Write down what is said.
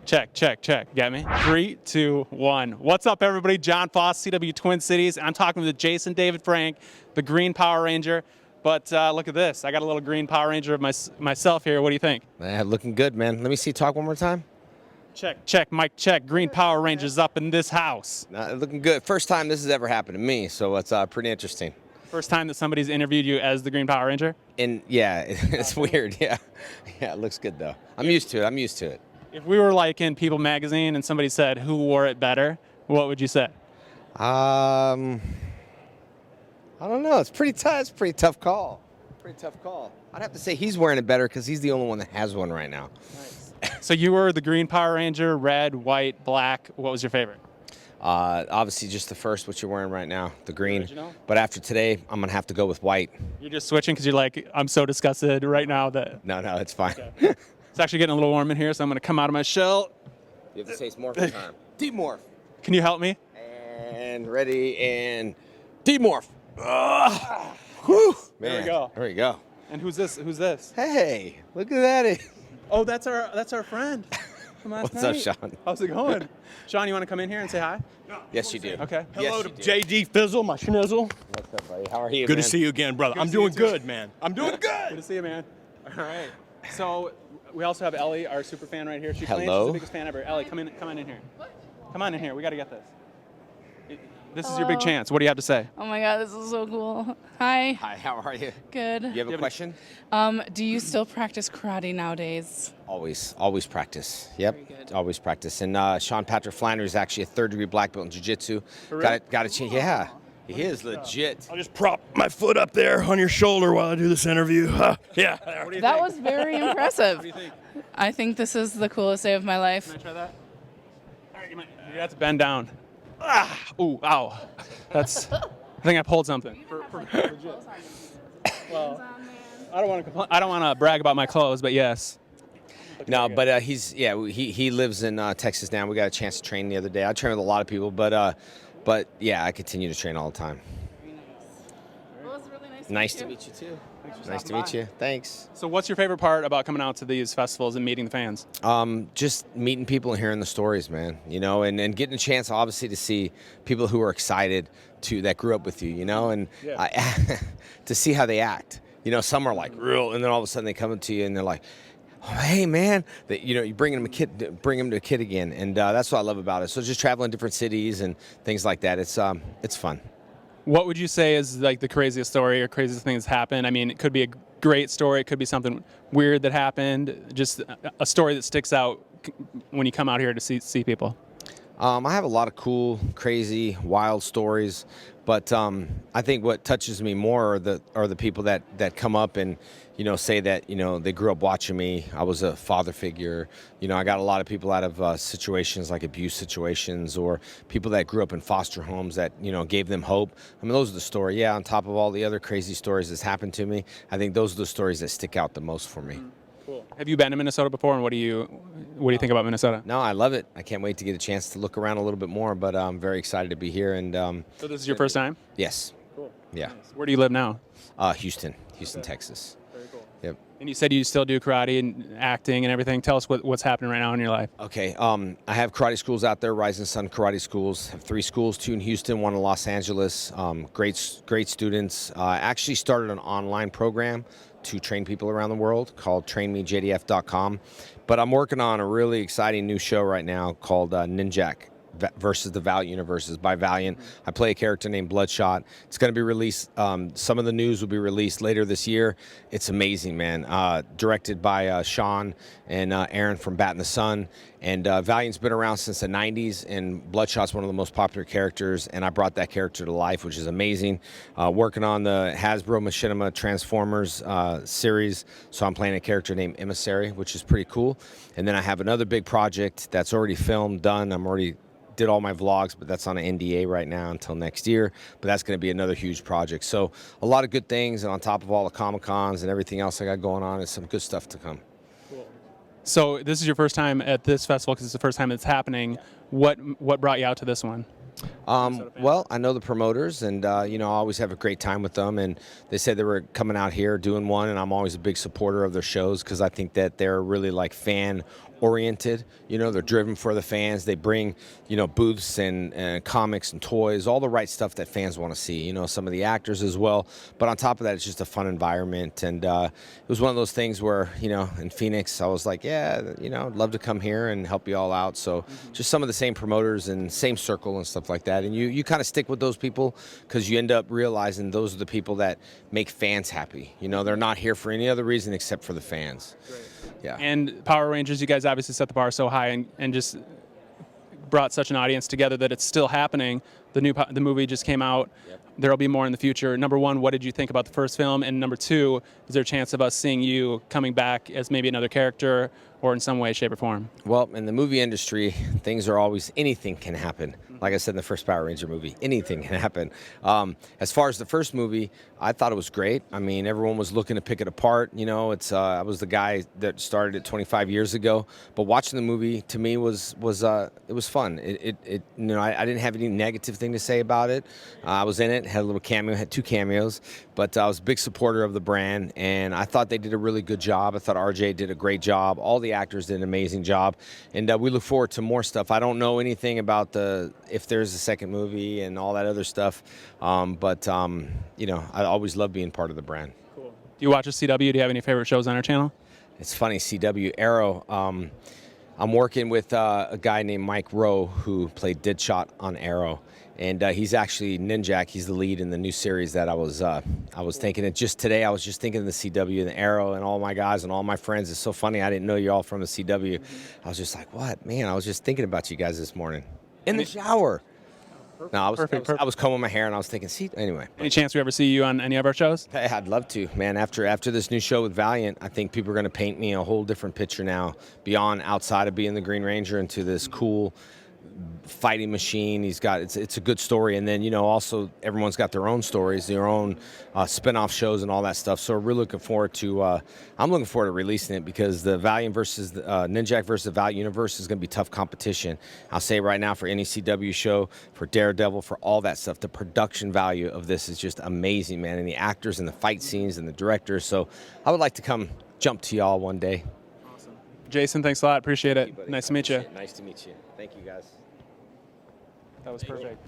Check, check, check. Get me? 3, 2, 1. What's up, everybody? John Foss, CW Twin Cities. I'm talking with Jason David Frank, the Green Power Ranger. But look at this. I got a little Green Power Ranger of myself here. What do you think? Looking good, man. Let me see. Talk one more time. Check, check, mic check. Green Power Rangers up in this house. Looking good. First time this has ever happened to me, so it's pretty interesting. First time that somebody's interviewed you as the Green Power Ranger? And yeah, it's weird. Yeah, it looks good though. I'm used to it. If we were like in People magazine and somebody said who wore it better, what would you say? I don't know. It's pretty tough. It's a pretty tough call. I'd have to say he's wearing it better because he's the only one that has one right now. Nice. So you were the Green Power Ranger, red, white, black. What was your favorite? Obviously just the first, what you're wearing right now, the green. Original? But after today, I'm gonna have to go with white. You're just switching because you're like, I'm so disgusted right now that. No, it's fine. Okay. It's actually getting a little warm in here, so I'm gonna come out of my shell. You have to say it's morph time. Demorph. Can you help me? And ready and demorph. Whew. Man, There we go. And who's this? Hey, look at that. Oh, that's our friend from last What's night. up, Sean? How's it going? Sean, you want to come in here and say hi? Yes, you do. Okay. Hello Yes, to you do. JD Fizzle, my schnizzle. What's up, buddy? How are you, Good man? to see you again, brother. I'm to see you doing too. good, man. I'm doing Good good. to see you, man. All right. So we also have Ellie, our super fan right here. She claims she's Hello. the biggest fan ever. Ellie, come on in here. Come on in here. We got to get this. This is your big chance. What do you have to say? Oh my god, this is so cool. Hi. Hi, how are you? Good. You have a question? Do you still practice karate nowadays? Always practice. Yep, Very good. always practice. And Sean Patrick Flannery is actually a third-degree black belt in jiu-jitsu. For real? Got to change. Yeah, he is legit. I'll just prop my foot up there on your shoulder while I do this interview. Yeah. There. That was very impressive. What do you think? I think this is the coolest day of my life. Can I try that? All right, you have to bend down. Ooh, ow. I think I pulled something. Legit. Well, I don't want to brag about my clothes, but yes. No, but he lives in Texas now. We got a chance to train the other day. I train with a lot of people, but yeah, I continue to train all the time. Very nice. Well, it's really nice. Nice to meet you too. Nice to meet you. Thanks. So what's your favorite part about coming out to these festivals and meeting the fans? Just meeting people and hearing the stories, man. You know, and getting a chance, obviously, to see people who are excited that grew up with you. You know, and to see how they act. You know, some are like real, and then all of a sudden they come up to you and they're like, "Oh, hey, man!" That you bring them to a kid again, and that's what I love about it. So just traveling different cities and things like that. It's fun. What would you say is like the craziest story or craziest thing that's happened? I mean, it could be a great story. It could be something weird that happened. Just a story that sticks out when you come out here to see people. I have a lot of cool, crazy, wild stories, but I think what touches me more are the people that come up and say that they grew up watching me. I was a father figure. I got a lot of people out of situations like abuse situations, or people that grew up in foster homes that gave them hope. I mean, those are the stories. Yeah, on top of all the other crazy stories that's happened to me, I think those are the stories that stick out the most for me. Cool. Have you been to Minnesota before, and what do you think about Minnesota? No, I love it. I can't wait to get a chance to look around a little bit more, but I'm very excited to be here. And So this is your first time? yes, Cool. yeah, Nice. Where do you live now? Houston, Texas. Very cool. Yep. And you said you still do karate and acting and everything. Tell us what's happening right now in your life. Okay, I have karate schools out there, Rising Sun Karate Schools. I have 3 schools, 2 in Houston, 1 in Los Angeles. Great students. I actually started an online program to train people around the world called trainmejdf.com. But I'm working on a really exciting new show right now called Ninjak versus the Valiant Universes by Valiant. I play a character named Bloodshot. It's going to be released. Some of the news will be released later this year. It's amazing, man. Directed by Sean and Aaron from Bat in the Sun. And Valiant's been around since the 90s, and Bloodshot's one of the most popular characters, and I brought that character to life, which is amazing. Working on the Hasbro Machinima Transformers series, so I'm playing a character named Emissary, which is pretty cool. And then I have another big project that's already filmed, done. I'm already did all my vlogs, but that's on an NDA right now until next year. But that's going to be another huge project. So a lot of good things, and on top of all the Comic-Cons and everything else I got going on, is some good stuff to come. So this is your first time at this festival because it's the first time it's happening. What brought you out to this one? Well, I know the promoters, and I always have a great time with them. And they said they were coming out here doing one, and I'm always a big supporter of their shows because I think that they're really like fan oriented. You know, they're driven for the fans. They bring, you know, booths and comics and toys, all the right stuff that fans want to see. You know, some of the actors as well. But on top of that, it's just a fun environment. And it was one of those things where, you know, in Phoenix, I was like, yeah, you know, I'd love to come here and help you all out. So just some of the same promoters and same circle and stuff like that. And you kind of stick with those people because you end up realizing those are the people that make fans happy. You know, they're not here for any other reason except for the fans. Yeah. And Power Rangers, you guys obviously set the bar so high and just brought such an audience together that it's still happening. The movie just came out. Yep. There'll be more in the future. Number one, what did you think about the first film? And number two, is there a chance of us seeing you coming back as maybe another character or in some way, shape, or form? Well, in the movie industry, things are always, anything can happen. Like I said in the first Power Ranger movie, anything can happen. As far as the first movie, I thought it was great. I mean, everyone was looking to pick it apart. You know, I was the guy that started it 25 years ago. But watching the movie to me was fun. You know, I didn't have any negative thing to say about it. I was in it, had a little cameo, had 2 cameos, but I was a big supporter of the brand, and I thought they did a really good job. I thought RJ did a great job. All the actors did an amazing job, and we look forward to more stuff. I don't know anything about if there's a second movie and all that other stuff, but you know, I always love being part of the brand. Cool. Do you watch a CW? Do you have any favorite shows on our channel? It's funny, CW, Arrow. I'm working with a guy named Mike Rowe who played Deadshot on Arrow, and he's actually Ninjak. He's the lead in the new series that I was thinking. And just today, I was just thinking of the CW and the Arrow and all my guys and all my friends. It's so funny. I didn't know you all from the CW. I was just like, what, man? I was just thinking about you guys this morning in the shower. No, I was combing my hair and I was thinking, see, anyway. Any chance we ever see you on any of our shows? Hey, I'd love to, man. After this new show with Valiant, I think people are going to paint me a whole different picture now, beyond outside of being the Green Ranger into this cool fighting machine. It's a good story, and then, you know, also everyone's got their own stories, their own spin-off shows and all that stuff. So we're really looking forward to I'm looking forward to releasing it, because the Valiant versus Ninjak versus the Valiant universe is going to be tough competition. I'll say right now, for any CW show, for Daredevil, for all that stuff, the production value of this is just amazing, man, and the actors and the fight scenes and the directors. So I would like to come jump to y'all one day. Awesome. Jason, thanks a lot. Appreciate it. Nice to meet you. Nice to meet you. Thank you, guys. That was perfect.